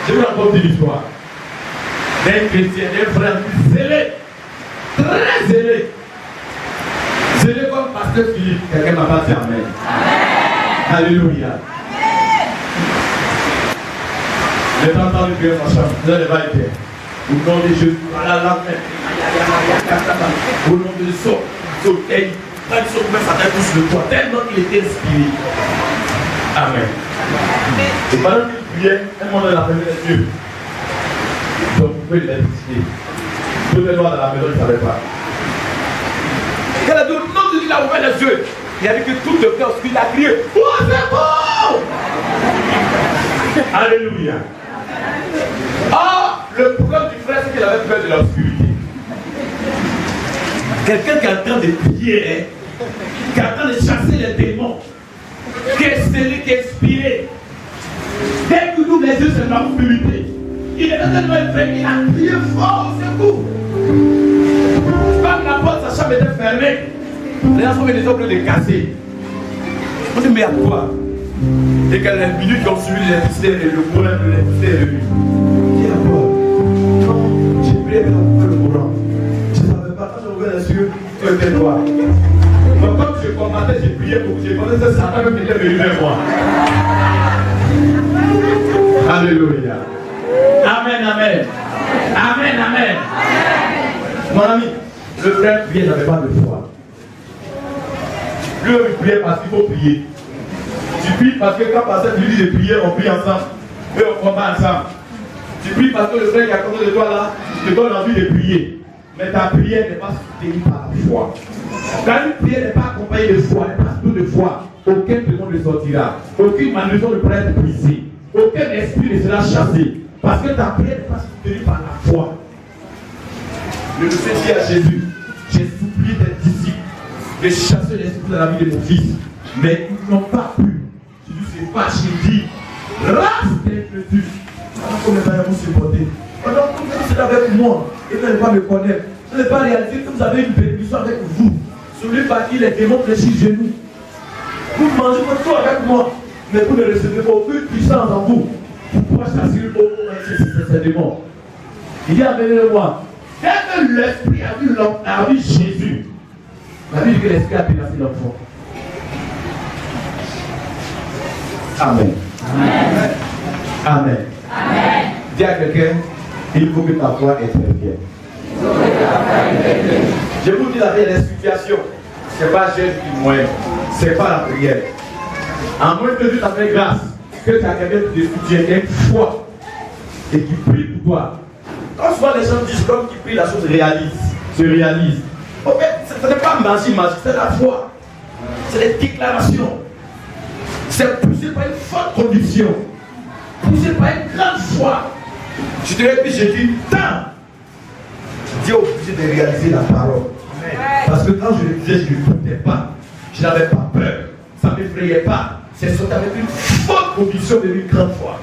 Je vous raconte une histoire d'un chrétien, d'un frère zélé, très zélé. Zélé comme pasteur Philippe. Quelqu'un m'a pas dit amen. Alléluia. J'ai entendu prier ma chambre. Vous allez voir ici. Au nom de Jésus, au nom de Jésus, quand ils sont couverts, ça t'a tous le poids, tellement qu'il était inspiré. Amen. Et pendant qu'il priait, un moment il a fermé les yeux. Donc vous pouvez l'électricité. Tout le noir dans la maison, il ne savait pas. Quand il a dit, au nom de Dieu, il a ouvert les yeux. Il a dit que tout le cœur obscur, il a crié, oh c'est bon. Alléluia. Ah, le problème du frère, c'est qu'il avait peur de l'obscurité. Quelqu'un qui est en train de prier, qui est en train de chasser les démons, qui est scellé, qui est inspiré. Dès qu'il ouvre les yeux, c'est la mobilité. Il est tellement effrayé, il a crié fort au secours. Quand la porte de sa chambre était fermée, les gens sont venus de casser. On dit, mais à quoi? Et quand les minutes qui ont suivi l'électricité et le problème de l'électricité est venu. Il dit, à quoi? Non, j'ai prié avec le courant. Je ne savais pas, quand j'ai ouvert les yeux, tu étais noir. Donc quand je combattais, j'ai prié pour que j'ai pensé que Satan même était venu vers moi. Alléluia. Amen, amen. Amen, amen. Mon ami, le frère priait, n'avait pas de foi. Lui, il priait parce qu'il faut prier. Tu pries parce que quand pasteur te dit de prier, on prie ensemble. Et on combat ensemble. Tu pries parce que le frère qui est à côté de toi là, te donne envie de prier. Mais ta prière n'est pas soutenue par la foi. Quand une prière n'est pas accompagnée de foi, n'est pas soutenue de foi, aucun démon ne sortira. Aucune malédiction ne pourra être brisée. Aucun esprit ne sera chassé. Parce que ta prière n'est pas soutenue par la foi. Le Seigneur dit à Jésus, j'ai supplié tes disciples de chasser l'esprit de la vie de mon fils. Mais ils n'ont pas pu. Jésus s'est fâché, il dit, race d'incrédule. Alors comment va vous supporter? Alors comme vous êtes avec moi, et vous n'allez pas me connaître, vous n'allez pas réaliser que vous avez une bénédiction avec vous. Celui par qui les démons fléchissent genoux. Vous mangez votre corps avec moi, mais vous ne recevez pas aucune puissance en vous. Vous pouvez chasser ces démons. Il dit, amenez-le-moi. Dès que l'esprit a vu Jésus, la Bible dit que l'esprit a pénétré l'enfant. Amen. Amen. Amen. Amen. Dis à quelqu'un, il faut que ta foi intervienne. Je vous dis la situation, ce n'est pas Jésus qui moyen, ce n'est pas la prière. En moins que Dieu t'a fait grâce, que tu as quelqu'un de soutien, une foi, et qui prie pour toi. Quand souvent les gens disent l'homme qui prie, la chose se réalise. En fait, ce n'est pas magie, c'est la foi. C'est les déclarations. C'est poussé par une forte conviction. Poussé par une grande foi. Je te répète, je dis, tant. Dieu est obligé de réaliser la parole. Parce que quand je le disais, je ne doutais pas. Je n'avais pas peur. Ça ne m'effrayait pas. C'est sorti avec une forte conviction et une grande foi.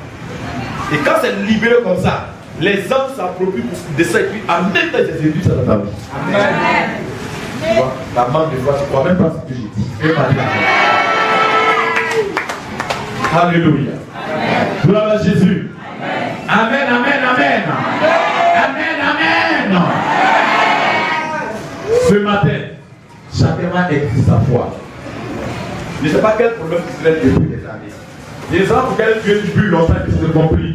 Et quand c'est libéré comme ça, les hommes s'approprient pour de ça et puis en même temps ils exécutent ça dans ta vie. Amen. Tu vois, la manque de foi, tu ne crois même pas ce que j'ai dit. Je vais parler là. Alléluia. Gloire à Jésus. Amen, amen, amen. Amen, amen. Ce matin, chacun a écrit sa foi. Je ne sais pas quel problème qui se lève depuis des années. Je ne sais pas pour quel Dieu depuis longtemps que c'est compris.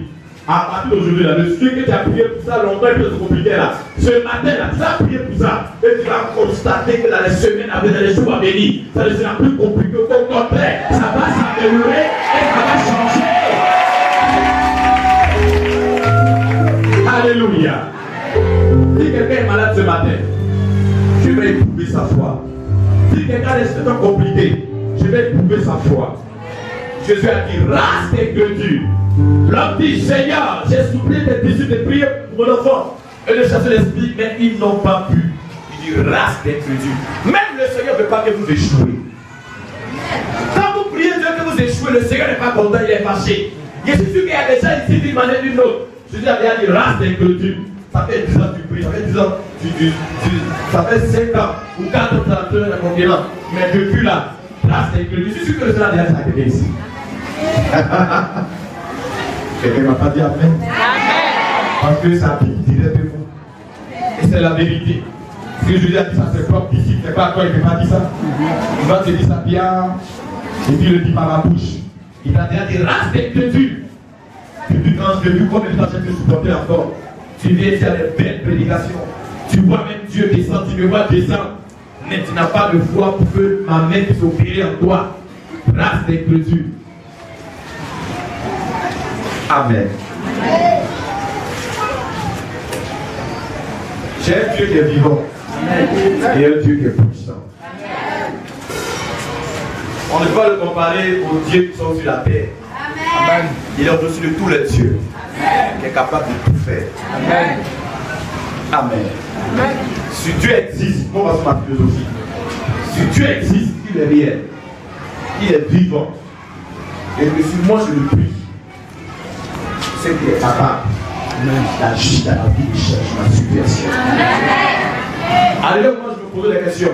À partir d'aujourd'hui, là, le Dieu que tu as prié pour ça longtemps et que c'est compliqué là. Ce matin là, tu as prié pour ça. Et tu vas constater que dans les semaines à venir, dans les jours à venir, ça ne sera plus compliqué. Au contraire, ça va s'améliorer et ça va changer. Alléluia. Si quelqu'un est malade ce matin, je vais éprouver sa foi. Si quelqu'un a des situations compliquées, je vais éprouver sa foi. Jésus a dit, race d'incrédule. L'homme dit, Seigneur, j'ai supplié tes disciples de prier pour mon enfant et de chasser l'esprit, mais ils n'ont pas pu. Il dit, race d'incrédule. Même le Seigneur ne veut pas que vous échouez. Quand vous priez Dieu que vous échouez, le Seigneur n'est pas content, il est fâché. Il suffit qu'il y a des gens ici d'une manière ou d'une autre. Jésus a dit, race d'incrédule. Ça fait 10 ans que tu pries, ça fait 10 ans, ça fait 5 ans ou 4 ans que tu as un conquérant. Mais depuis là, race d'incrédule, je suis sûr que le Seigneur a déjà fait ici. Quelqu'un ne va pas dire Amen. Parce que ça pique directement. Et c'est la vérité. Ce que je dis à dire ça, c'est propre d'ici. C'est pas toi qui ne pas dire ça. Il va te dire ça bien. Et puis il le dit par la bouche. Il t'a déjà dit race d'incrédule. Depuis quand je l'ai vu, combien de temps j'ai pu supporter encore. Tu viens faire des belles prédications. Tu vois même Dieu descendre, tu me vois descendre. Mais tu n'as pas de foi pour que ma main puisse opérer en toi. Race d'incrédule. Amen. J'ai un Dieu qui est vivant. Et un Dieu qui est puissant. On ne peut pas le comparer aux dieux qui sont sur la terre. Amen. Il est au-dessus de tous les dieux. Il est capable de tout faire. Amen. Amen. Amen. Si Dieu existe, on va sur ma philosophie. Si Dieu existe, il est réel. Il est vivant. Et que si moi je le prie, c'est qu'il est capable d'agir dans la vie de cherche ma situation. Alors moi je me pose la question.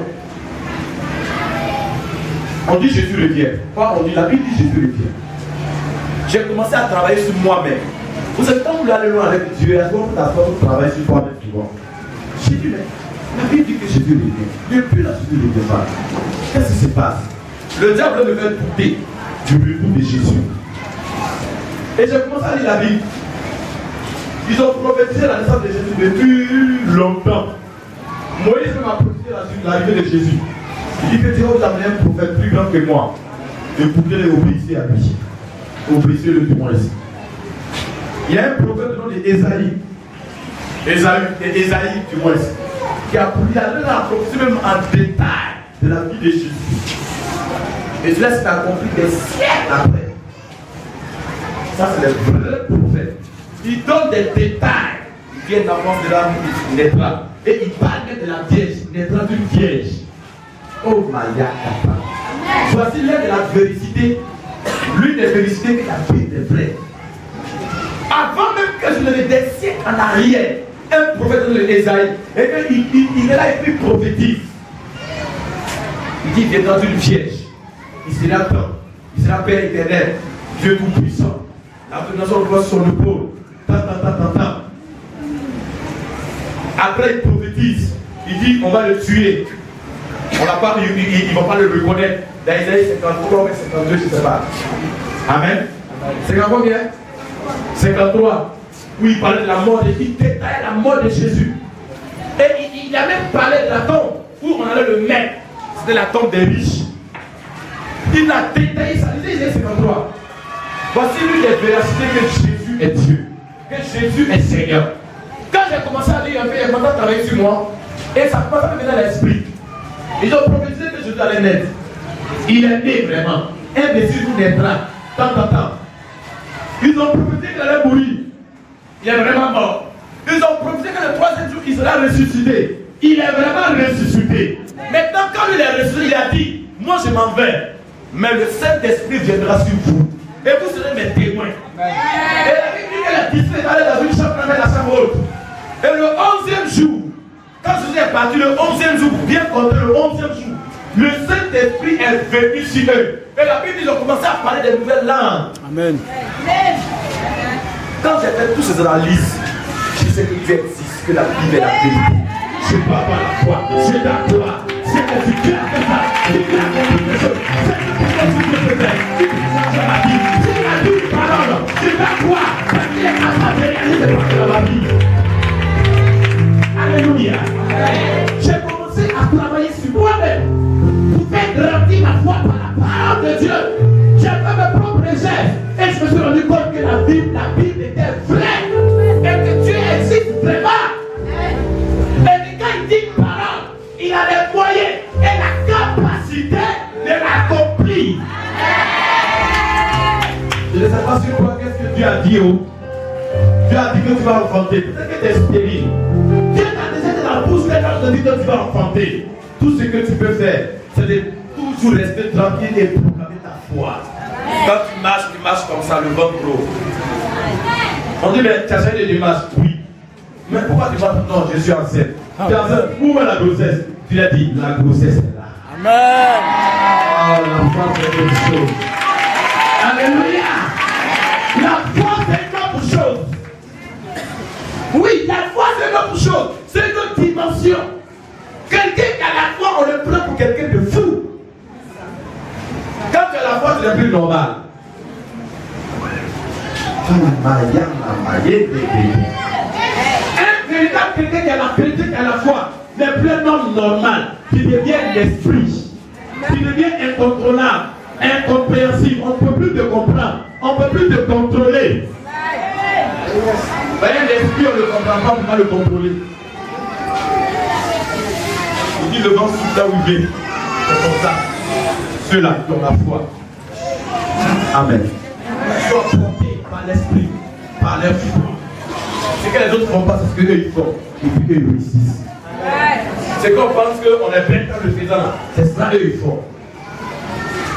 On dit Jésus revient. Quoi on dit? La Bible dit Jésus revient. J'ai commencé à travailler sur moi-même. Vous savez, quand vous allez loin avec Dieu, est-ce qu'on peut t'asseoir pour travailler sur toi-même souvent? J'ai dit, mais la Bible dit que Jésus revient. Depuis là, Jésus ne revient pas. Qu'est-ce qui se passe? Le diable me fait douter du retour de Jésus. Et j'ai commencé à lire la Bible. Ils ont prophétisé la naissance de Jésus depuis longtemps. Moïse m'a prophétisé l'arrivée de Jésus. Il dit que Dieu vous a amené un prophète plus grand que moi. Et vous pouvez obéir à lui. Obéissez le témoin ici. Il y a un prophète du nom d'Ésaïe. Ésaïe du moins. Qui a prophétisé même en détail de la vie de Jésus. Et cela s'est accompli des siècles après. Ça, c'est le vrai prophète. Il donne des détails. Il vient d'avance de là où il naîtra. Et il parle de la Vierge. Il naîtra d'une Vierge. Oh Maya Kappa. Voici l'un de la vérité. L'une des vérités que la Bible est vraie. Avant même que je ne le des siècles en arrière, un prophète de l'Ésaïe, et qu'il est là et puis prophétise. Il dit, il viendra d'une Vierge. Il sera temps. Il sera Père éternel. Dieu tout-puissant. La domination de sur le pôle. Après, il prophétise. Il dit, on va le tuer. On n'a pas, ils ne vont pas le reconnaître. Dans Isaïe 53 et 52, je ne sais pas. Amen. C'est combien? 53. Où il parlait de la mort, il détaillait la mort de Jésus. Et il a même parlé de la tombe où on allait le mettre. C'était la tombe des riches. Il a détaillé ça. Isaïe 53. Voici l'une des véracités que Jésus est Dieu. Que Jésus est Seigneur. Quand j'ai commencé à lire un peu, il a commencé à travailler sur moi. Et ça commence à me venir à l'esprit. Ils ont prophétisé que Jésus allait naître. Il est né vraiment. Un Messie nous naîtra. Tant. Ils ont prophétisé qu'il allait mourir. Il est vraiment mort. Ils ont prophétisé que le troisième jour, il sera ressuscité. Il est vraiment ressuscité. Maintenant, quand il est ressuscité, il a dit, moi je m'en vais. Mais le Saint-Esprit viendra sur vous. Et vous serez mes témoins. Et la Bible dit qu'elle a disparu dans une chambre, dans la chambre haute. Et le 11e jour, quand Jésus est parti, le 11e jour, pour bien compter le 11e jour, le Saint-Esprit est venu sur eux. Et la Bible dit qu'ils ont commencé à parler des nouvelles langues. Amen. Quand j'ai fait toutes ces analyses, je sais que Dieu existe, que la Bible est la vérité. Je ne parle pas la foi, c'est la gloire. C'est que tu crées que ça. Tu crées quelque chose. C'est que tu crées quelque chose. C'est la vie. C'est la douce parole. C'est la foi. Parce qu'il est capable de réaliser dans ma vie. Alléluia. J'ai commencé à travailler sur moi-même pour faire grandir ma foi par la parole de Dieu. J'ai fait mes propres recherches et je me suis rendu compte que la Bible était vraie et que Dieu existe vraiment. Et que quand il dit parole, il a les moyens et la capacité de l'accomplir. Je ne sais pas sur quoi, qu'est-ce que Dieu a dit. Dieu a dit que tu vas enfanter. Peut-être que tu es stérile. Dieu t'a déjà dans la bouche, quand te dit que tu vas enfanter. Tout ce que tu peux faire, c'est de toujours rester tranquille et proclamer ta foi. Quand tu marches comme ça, le ventre gros. On dit, mais tu as fait des marches. Oui. Mais pourquoi tu marches? Non, je suis enceinte. Tu es enceinte. Où est la grossesse? Tu l'as dit, la grossesse est là. Amen. La foi, c'est une chose. Alléluia. La foi, c'est une normal. Un véritable chrétien qui a la critique à la fois n'est plus un homme normal, qui devient l'esprit, qui devient incontrôlable, incompréhensible. On ne peut plus te comprendre, on ne peut plus te contrôler. Voyez, l'esprit, on ne le comprend pas, on ne peut pas le contrôler. Il dit le vent souffle là où il est. C'est comme ça. Ceux-là qui ont la foi. Amen. Sois porté par l'esprit, par leur foi. Ce que les autres ne font pas, c'est ce qu'eux ils font. Et puis eux ils réussissent. C'est qu'on pense qu'on est plein dans le faisant. C'est ça qu'eux ils font.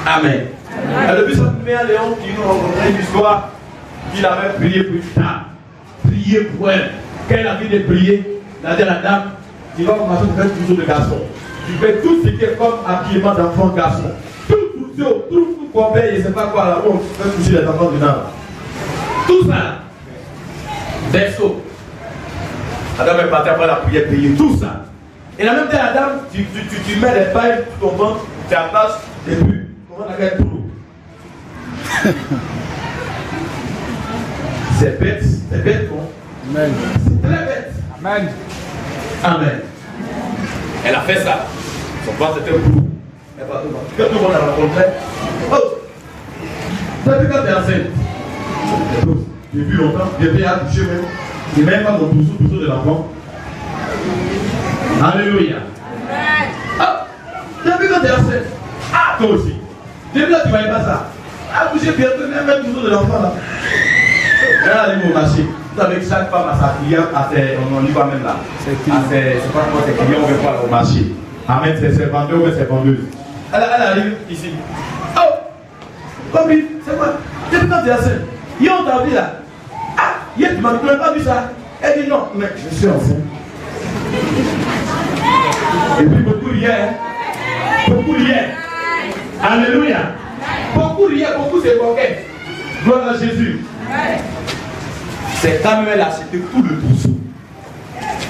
Amen. Et depuis ça, mère Léon qui nous rencontrait une histoire qu'il avait prié pour une dame. Prié pour elle. Quand elle a vu de prier, il a dit à la dame, tu vas commencer à faire toujours de garçons. Tu fais tout ce qui est comme habillement d'enfant garçon. Tout qu'on paye, je ne sais pas quoi, là, on fait toucher les enfants dedans. Tout ça. Berceau. La dame est partie après la prière, payer tout ça. Et la même temps, la dame, tu mets les pailles sur ton ventre, tu attaches, et puis, comment on a gagné tout. C'est bête, non? Amen. C'est très bête. Amen. Amen. Elle a fait ça. Son ventre était bleu. Elle va tout voir. Quand tout le monde a rencontré, oh! Tu as vu quand tu es enceinte? Depuis longtemps, depuis à toucher même. Et même pas mon douceau de l'enfant. Alléluia. Ah! Tu as vu quand tu es enceinte? Ah, toi aussi. Depuis là, tu ne voyais pas ça. Ah, toucher bientôt, même douceau de l'enfant là. Elle arrive au marché. Avec chaque femme à sa cliente, on y va même là. C'est pas quoi ses clients, on veut voir au marché. Amen, c'est vendeur ou c'est vendeuse. Elle arrive ici. Oh! Copine, c'est quoi? Depuis quand tu es enceinte? Hier on t'a vu là. Ah! Hier tu m'as pas vu ça? Elle dit non, mais je suis enceinte. Et puis beaucoup riaient. Beaucoup riaient. Alléluia. Beaucoup riaient, beaucoup se moquaient. Gloire à Jésus. C'est quand même elle a acheté tout le trousseau.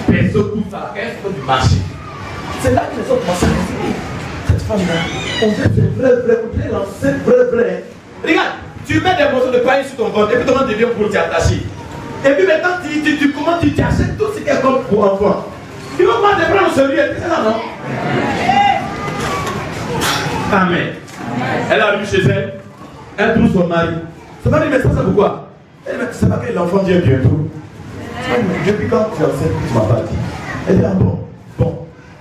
Personne tout ça, qu'est-ce du marché. C'est là que les autres commencent à dire, cette femme-là, on dirait c'est vrai, on dirait l'enceinte vrai. Regarde, tu mets des morceaux de paille sur ton ventre, et puis ton ventre devient pour t'y attacher. Et puis maintenant, tu achètes tout ce qui est comme pour enfant. Tu vas pas te prendre au sérieux, c'est ça, non? Amen. Elle arrive chez elle, elle trouve son mari. Ça va dire, mais ça pourquoi? Elle dit, mais tu sais pas que l'enfant vient bientôt. Depuis quand tu es enceinte, tu m'as pas dit. Elle dit, ah bon,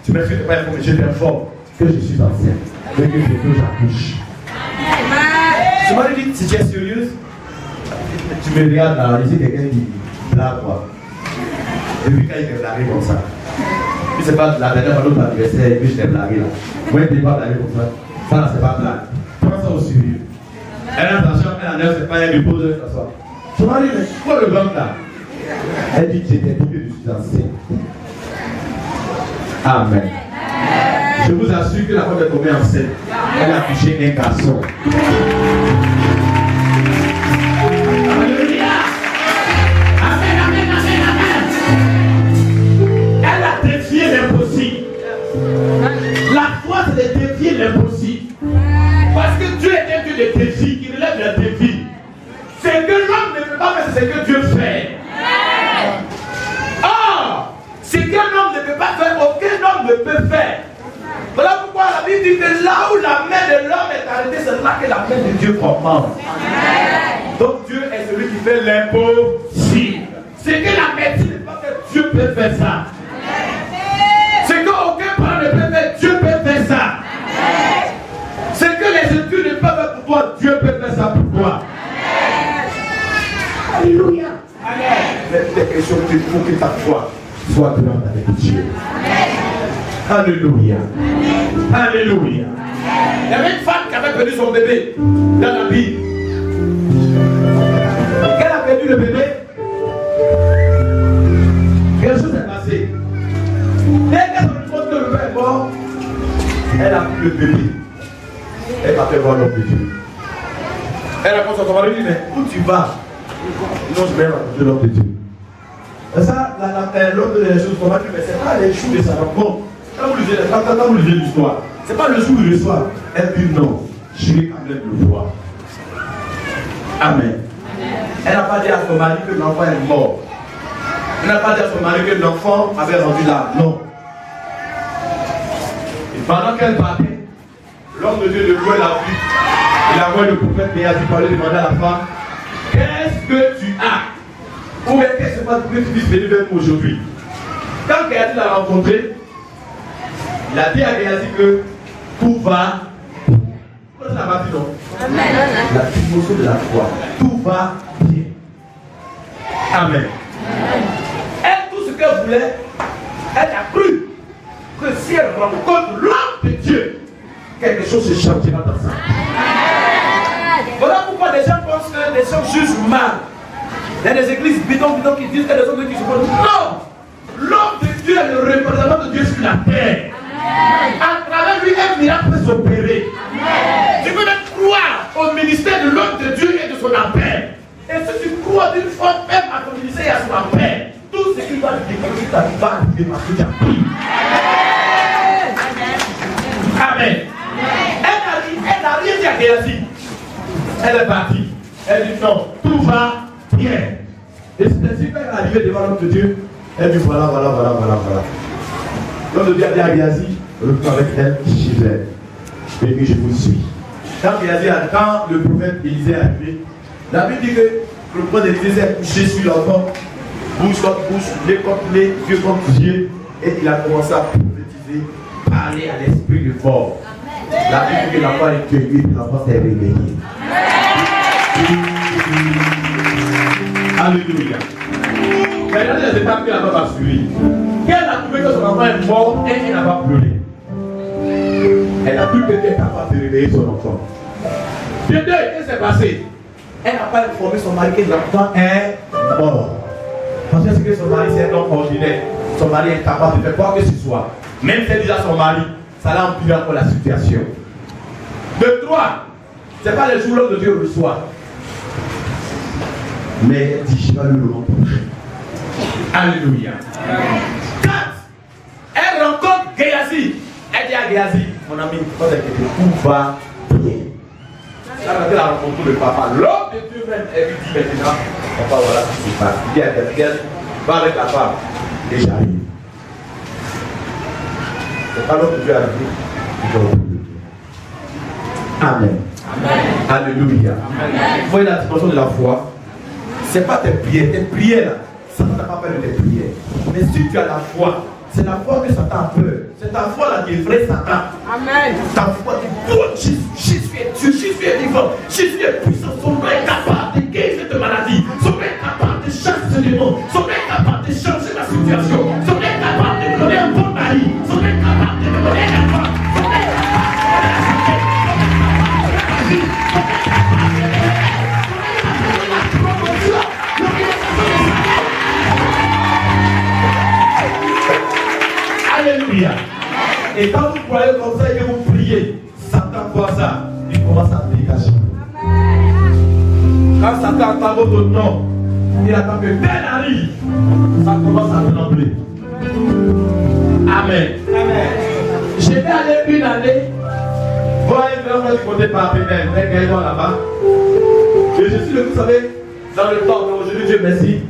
tu m'excuses pas, mais je t'informe que je suis enceinte. Et que bientôt j'accouche. Tu m'as dit, si tu es sérieuse, tu me regardes là, ici quelqu'un qui blague quoi. Et puis quand il me blague comme ça, puis c'est pas la dernière fois l'autre anniversaire, et puis je t'ai blagué là. Moi, il ne t'ai pas blagué comme ça. Ça là, c'est pas blague. Prends ça au sérieux. Elle a attention, elle en c'est pas elle lui pose, elle s'assoit. Je m'en dis, mais pourquoi le ventre là? Elle dit, j'étais dit que je suis enceinte. Amen. Je vous assure que la femme est tombée enceinte. Elle a touché un garçon. Alléluia. Amen. Elle a défié l'impossible. La foi, c'est de défier l'impossible. Parce que Dieu est un Dieu de défi, qui relève le défi. C'est que l'homme ne peut pas faire, c'est que Dieu fait. Or, ce qu'un homme ne peut pas faire, aucun homme ne peut faire. Voilà pourquoi la Bible dit que là où la main de l'homme est arrêtée, c'est là que la main de Dieu commence. Donc Dieu est celui qui fait l'impossible. Ce que la médecine ne peut pas faire, Dieu peut faire ça. Ce qu'aucun parent ne peut faire, Dieu peut faire ça. Ce que les études ne peuvent pas faire pour toi, Dieu peut faire ça pour toi. Alléluia. Mais les questions qu'il faut que ta foi soit grande avec Dieu. Alléluia. Alléluia. Il y avait une femme qui avait perdu son bébé dans la Bible. Quand elle a perdu le bébé, quelque chose s'est passé. Dès qu'elle se rend compte que le bébé est mort, elle a pris le bébé. Elle va faire voir l'homme de Dieu. Elle a commencé à son mari, mais où tu vas? Non, je vais rencontrer l'homme de Dieu. Et ça, l'homme de les choses, mais c'est pas les jours de sa rencontre. Quand vous lisez l'histoire, c'est pas le jour où il reçoit. Elle dit non, je vais quand même le voir. Amen. Elle n'a pas dit à son mari que l'enfant est mort. Elle n'a pas dit à son mari que l'enfant avait rendu l'âme. Non. Et pendant qu'elle partait, l'homme de Dieu de Loué l'a vu. Il a envoyé le prophète Géasi pour aller demander à la femme, qu'est-ce que tu as? Ou bien qu'est-ce qui se passe pour que tu puisses venir vers nous aujourd'hui? Quand Géasi l'a rencontré, il a dit à Géasi que tout va. Pourquoi ça va bien, non? La émotion de la foi. Tout va bien. Amen. Elle, tout ce qu'elle voulait, elle a cru que si elle rencontre l'homme de Dieu, quelque chose se changera dans ça. Voilà pourquoi les gens pensent que les gens jugent mal. Il y a des églises bidons qui disent que les hommes de Dieu sont bons. Non! L'homme de Dieu est le représentant de Dieu sur la terre. À travers lui, un miracle peut s'opérer. Tu peux même croire au ministère de l'homme de Dieu et de son appel. Et si tu crois d'une fois même à ton ministère et à son appel, tout ce qui va te découvrir ta vie va arriver parce que tu as pris. Amen. Elle n'a rien dit à Géasi. Elle est partie. Elle dit non, tout va bien. Et c'est ainsi qu'elle est arrivée devant l'homme de Dieu. Elle dit voilà. L'homme de Dieu a dit à Géasi, retourne avec elle, j'y vais. Et puis je vous suis. Quand le prophète Élisée est arrivé, la Bible dit que le prophète Élisée s'est couché sur l'enfant, bouche contre bouche, nez contre nez, yeux contre yeux, et il a commencé à prophétiser, parler à l'esprit de mort. La Bible dit que l'enfant est cueilli, l'enfant s'est réveillé. Alléluia. Maintenant, les étapes que la femme a suivies. Quand elle a trouvé que son enfant est mort, elle n'a pas pleuré. Elle a cru que Dieu est capable de réveiller son enfant. Puis qu'est-ce qui s'est passé? Elle n'a pas informé son mari que l'enfant est mort. Parce que son mari c'est un homme ordinaire. Son mari est capable de faire quoi que ce soit. Même si elle dit à son mari, ça l'a empiré encore la situation. De 3, ce n'est pas le jour où l'homme de Dieu reçoit. Mais elle dit, je vais le rencontrer. Alléluia. 4, elle rencontre Géasi. Elle dit à Géasi, mon ami, tout va bien. Elle a rencontré le papa. L'homme de Dieu même, elle lui dit maintenant, papa, voilà ce qui se passe. Il dit à Géasi, va avec la femme. Et j'arrive. C'est pas l'homme de Dieu arrivé. C'est l'homme de Dieu. Amen. Alléluia. Vous voyez la dimension de la foi. Ce n'est pas tes prières là. Ça n'a pas peur de tes prières. Mais si tu as la foi, c'est la foi que Satan a peur. C'est ta foi là qui est vrai Satan. Amen. Ta foi dit, oh, je suis Dieu, je suis vivant, je suis puissant. Son nom est capable de guérir cette maladie. Son nom est capable de chasser ce démon. Son nom est capable de changer la situation. Son nom est capable de donner un bon mari. Son nom est capable de donner un enfant. Son nom est capable de donner Alléluia. Et quand vous croyez comme ça et que vous priez, Satan voit ça, il commence à dégager. Quand Satan entend votre nom, il attend que tel arrive, ça commence à trembler. Amen. Amen. J'étais allé une année voir une grande du côté Parpénel, un gagnant là-bas. Et je suis vous savez, dans le temps, aujourd'hui, Dieu merci,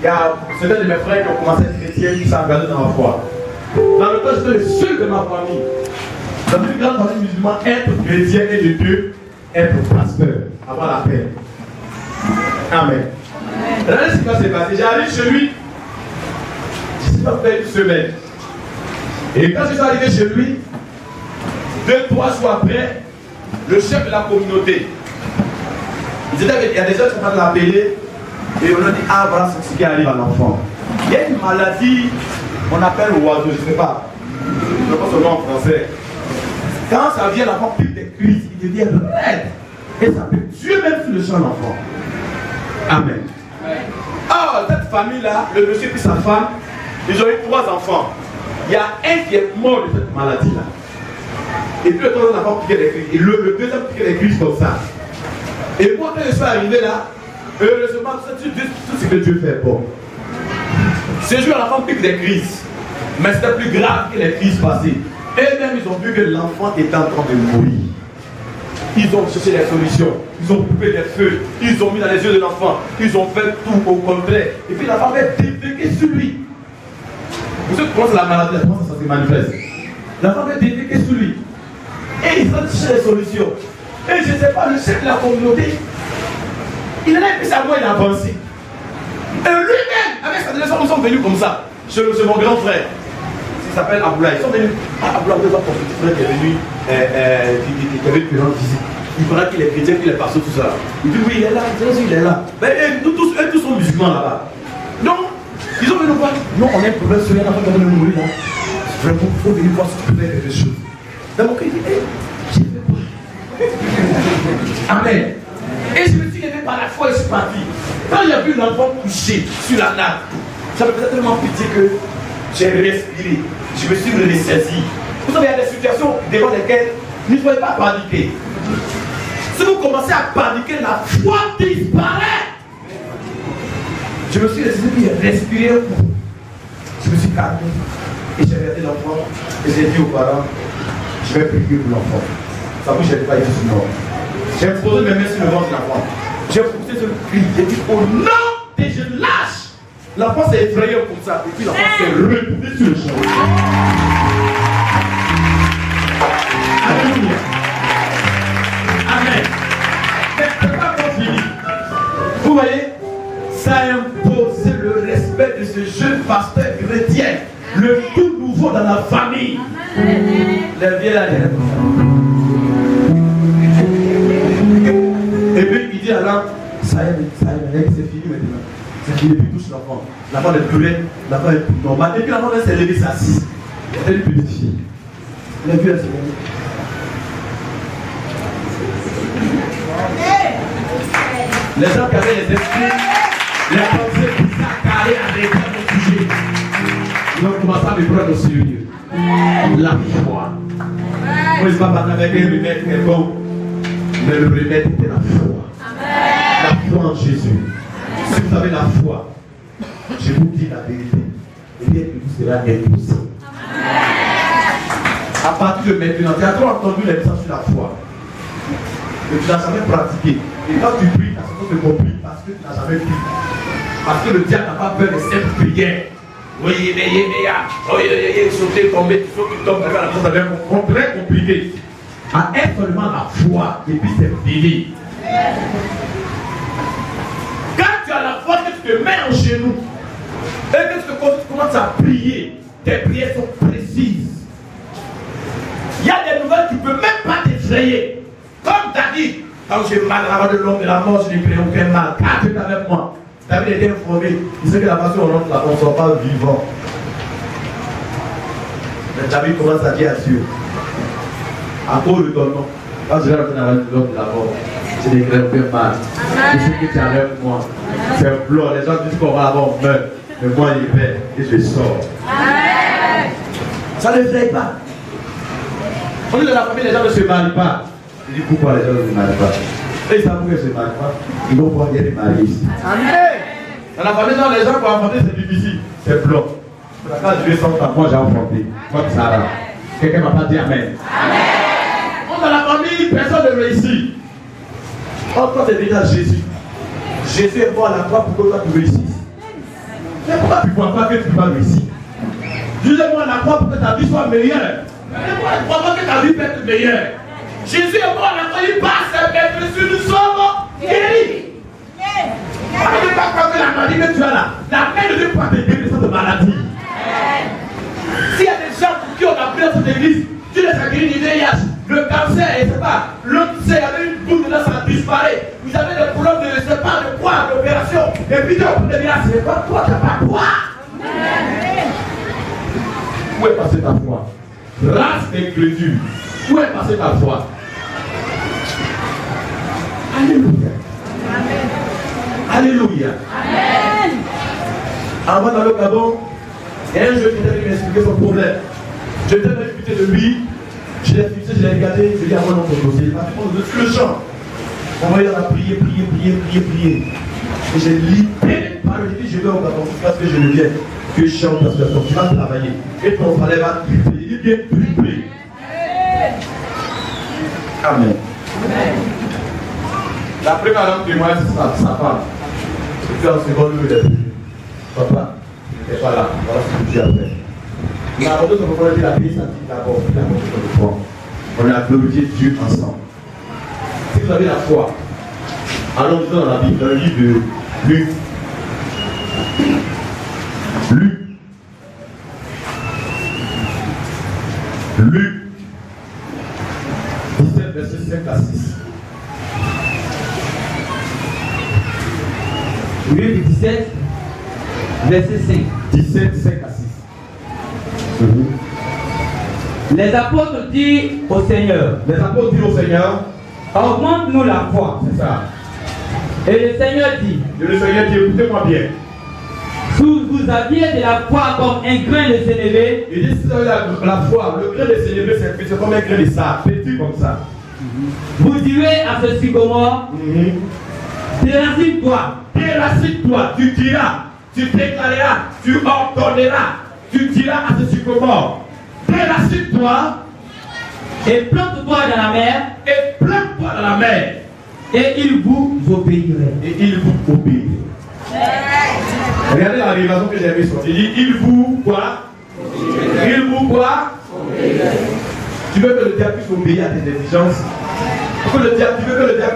il y a certains de mes frères qui ont commencé à être chrétiens, qui sont engagés dans la foi. Dans le temps, j'étais le seul de ma famille. Dans une grande famille musulmane, être chrétien et de Dieu, être pasteur, avoir la paix. Amen. Regardez ce qui va se passer. J'arrive chez lui, je suis pas fait une semaine. Et quand je suis arrivé chez lui, 2-3 jours après, le chef de la communauté, il disait qu'il y a des gens qui sont en train de l'appeler, et on a dit, ah voilà ce qui arrive à l'enfant. Il y a une maladie. On appelle oiseau, je ne sais pas. Je ne sais pas son nom en français. Quand ça vient, l'enfant pique des crises, il devient raide. Et ça peut tuer même sur le champ l'enfant. Amen. Or, cette famille-là, le monsieur et sa femme, ils ont eu 3 enfants. Il y a un qui est mort de cette maladie-là. Et puis le troisième enfant piquait des crises. Et le deuxième piquait des crises comme ça. Et moi, quand je suis arrivé là, heureusement, tout ce que Dieu fait bon. Ce jour, l'enfant pique des crises. Mais c'était plus grave que les crises passées. Et même, ils ont vu que l'enfant était en train de mourir. Ils ont cherché des solutions. Ils ont coupé des feux. Ils ont mis dans les yeux de l'enfant. Ils ont fait tout au contraire. Et puis l'enfant avait déféqué sur lui. Vous savez comment c'est la maladie, comment ça se manifeste. L'enfant avait déféqué sur lui. Et ils ont cherché des solutions. Et je ne sais pas, le chef de la communauté, il en a pris sa voix, il a avancé. Et lui-même, avec sa délégation, nous sommes venus comme ça. Chez mon grand frère. Il s'appelle Aboula. Ils sont venus. Aboula, vous avez petit frère qui est venu, qui avait une présence physique. Il paraît qu'il est chrétien, qu'il est pasteur, tout ça. Il dit oui, il est là, il est là. Mais nous tous, eux tous sont musulmans là-bas. Donc, ils ont venu nous voir. Non, on a un problème sur un enfant qui va nous mourir là. Vraiment, il faut venir voir si tu peux faire quelque chose. Donc, il dit, je ne vais pas. Amen. Et je me suis levé par la foi et je suis parti. Quand j'ai vu l'enfant couché sur la nappe, ça me faisait tellement pitié que j'ai respiré. Je me suis ressaisi. Vous savez, il y a des situations devant lesquelles il ne faut pas paniquer. Si vous commencez à paniquer, la foi disparaît. Je me suis respiré. Je me suis calmé. Et j'ai regardé l'enfant. Et j'ai dit aux parents, je vais prier pour l'enfant. Ça bouge n'était pas été sur moi. J'ai posé mes mains sur le ventre de l'enfant. J'ai poussé ce cri. J'ai dit au nom de je lâche. L'enfant s'est effrayé comme ça. Et puis l'enfant s'est retourné sur le champ. Alléluia. Amen. Mais ce n'est pas encore fini. Vous voyez, ça a imposé le respect de ce jeune pasteur chrétien. Le tout nouveau dans la famille. Les vieilles années. Et puis il dit à l'âme, ça y est, c'est fini maintenant. C'est fini, puis touche l'enfant. L'enfant est pleuré, l'enfant est normal. Et puis l'enfant s'est levé, s'assis. Elle est une petite fille. Elle a vu la seconde. Les gens qui avaient les esprits, les pensées bizarres carrées arrêtaient le sujet. Ils ont commencé à me prendre au sérieux. La foi. Moi, je ne vais pas parler avec un remède qui est bon. Mais le remède était la foi. La foi en Jésus. Si vous avez la foi, je vous dis la vérité. Rien que vous sera impossible. À partir de maintenant, tu as trop entendu les messages sur la foi. Mais tu n'as jamais pratiqué. Et quand tu pries, tu as surtout compris parce que tu n'as jamais prié. Parce que le diable n'a pas peur de simples prières. Oui, mais sauter, tomber, il faut que tu tombes. La chose est très compliquée. À être seulement la foi, et puis c'est fini. Quand tu as la foi, que tu te mets en genou, et que tu commences à prier, tes prières sont précises. Il y a des nouvelles, tu ne peux même pas t'effrayer. Comme David, quand j'ai mal avant de l'homme de la mort, je n'ai pris aucun mal. Car tu es avec moi. David était informé. Il sait que la passion, on ne sort pas vivant. Mais David commence à dire à Dieu. À cause de ton nom, quand je vais rentrer dans l'homme de la mort, je n'ai aucun mal. Je sais que tu es avec moi. C'est blanc. Les gens disent qu'on va avoir meurt. Mais moi, il vais et je sors. Amen. Ça ne l'effraie pas. On dit dans la famille, les gens ne se marient pas. Je dis pourquoi les gens ne se marient pas. Et ils savent qu'ils ne se marient pas. Ils vont pouvoir bien les marier ici. Amen. Dans la famille, les gens pour enfanter, c'est difficile. C'est blanc. Quand je vais sortir, moi j'ai enfanté. Comme ça là. Quelqu'un ne va pas dire Amen. Amen. Dans la famille, personne ne réussit. Or, quand c'est déjà Jésus, Jésus est mort à la croix pour que toi tu réussisses. Mais pourquoi tu ne crois pas que tu ne peux pas réussir? Jésus est mort à la croix pour que ta vie soit meilleure. Mais pourquoi tu ne crois pas que ta vie peut être meilleure? Jésus est mort à la croix, il passe ses blessures, nous sommes guéris. Alors, tu ne peux pas croire que la maladie que tu as là, la main de Dieu peut te guérir de cette maladie. S'il y a des gens pour qui on a pris dans cette église, tu les as guéris du VIH, le cancer, et c'est pas, l'autre, il y avait une boule dedans, ça a disparu. Vous avez des problèmes de, je sais pas, de quoi, d'opération. Et puis, on peut dire, c'est pas toi, tu n'as pas toi. Où est passée ta foi? Race incrédule. Où est passée ta foi? Alléluia. Amen. Alléluia. Amen. Avant dans le Gabon, il y a un jeune qui était m'expliquer son problème. Je t'ai discuté de lui, je l'ai fixé, je l'ai regardé, je lui ai dit à moi dans ton dossier. Il m'a dit sur le champ. On va y aller prier. Et j'ai libéré par le dit, je vais au Gabon parce que je le viens. Tu chantes parce que tu vas travailler. Et ton salaire va tripler. Il dit bien tripler. Amen. La première langue témoigne, c'est sa femme. Et puis en seconde, il est venu. Papa, il n'est pas là. Voilà ce que tu as fait. Mais avant de se reconnaître la vie, ça dit d'abord, il a montré notre foi. On a glorifié Dieu ensemble. Si vous avez la foi, allons dans la Bible, dans le livre de Luc. Luc 17, verset 5 à 6. Luc 17, verset 5. 17, 5 à 6. Les apôtres dirent au Seigneur, augmente-nous la foi. C'est ça. Et le Seigneur dit, écoutez-moi bien. si vous aviez de la foi comme un grain de sénévé, Il dit, si vous avez la foi, le grain de sénévé, c'est comme un grain de sable, petit comme ça. vous direz à ce sycomore, déracine-toi, Tu diras, tu déclareras, tu ordonneras, tu diras à ce sycomore, déracine-toi et plante-toi dans la mer, et plante-toi dans la mer, et il vous obéirait. et il vous obéit. Regardez la révélation que j'avais sortie. Il dit, il vous quoi? Il vous quoi? Tu veux que le diable puisse obéir à tes exigences? Tu veux que le diable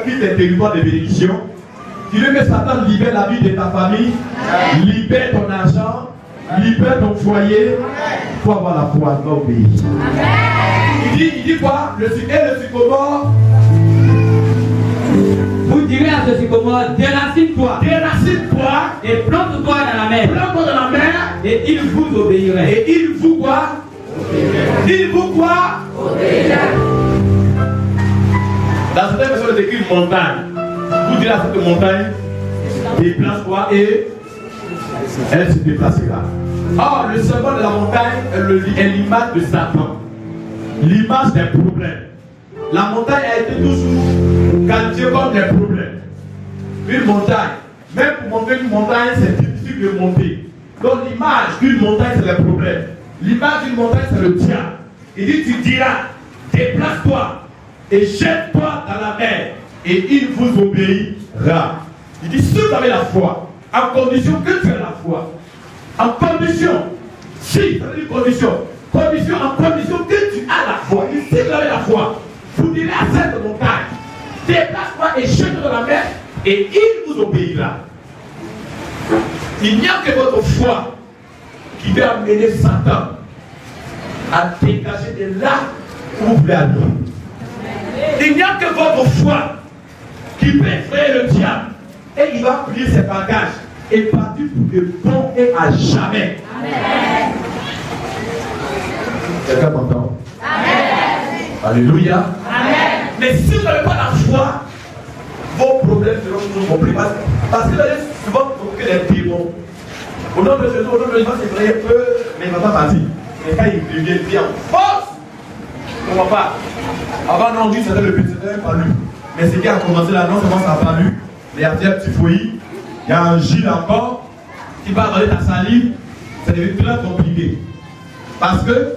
quitte tes territoires de bénédiction? Tu veux que Satan libère la vie de ta famille? Libère ton argent? Libère ton foyer? Il faut avoir la foi, il va obéir. Il dit quoi? Le sycomore. Vous direz à ce sycomore, déracine-toi Et plante-toi dans la mer, plante-toi dans la mer. et il vous obéirait. Et il vous quoi? Il vous quoi? Dans cette version, il est écrit une montagne. Vous direz à cette montagne, déplace-toi et elle se déplacera. Or, le symbole de la montagne est l'image de Satan. L'image des problèmes. La montagne a été toujours qualifiée comme des problèmes. Une montagne, même pour monter une montagne, c'est difficile de monter. Donc l'image d'une montagne, c'est le problème. L'image d'une montagne, c'est le diable. Il dit, tu diras, déplace-toi et jette-toi dans la mer et il vous obéira. Il dit, si vous avez la foi, en condition que tu aies la foi, en condition, si, ça veut dire condition, en condition que tu as la foi. Et si vous avez la foi, vous direz à cette montagne, déplace-toi et jette-toi dans la mer et il vous obéira. Il n'y a que votre foi qui va amener Satan à dégager de là où vous voulez aller. Il n'y a que votre foi qui peut effrayer le diable et il va plier ses bagages et partir pour de bon et à jamais. Amen. Quelqu'un m'entend? Amen. Alléluia. Amen. Mais si vous n'avez pas la foi, vos problèmes seront toujours compliqués. Parce que vous allez souvent provoquer des démons. Au nom de Jésus, au nom de Jésus, il va s'effrayer peu, mais il ne va pas partir. Mais quand il vient en force, on ne va pas. Avant, non, on dit que c'était le petit, c'était pas lui. Mais ce qui a commencé là, non seulement ça n'a pas lu, mais il y a un petit fouillis, il y a un gile encore, qui va avaler ta salive, ça devient très compliqué. Parce que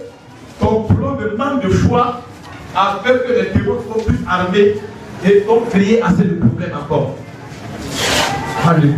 ton plan de manque de foi a fait que les démons sont plus armés et ont créé assez de problèmes encore. Alléluia.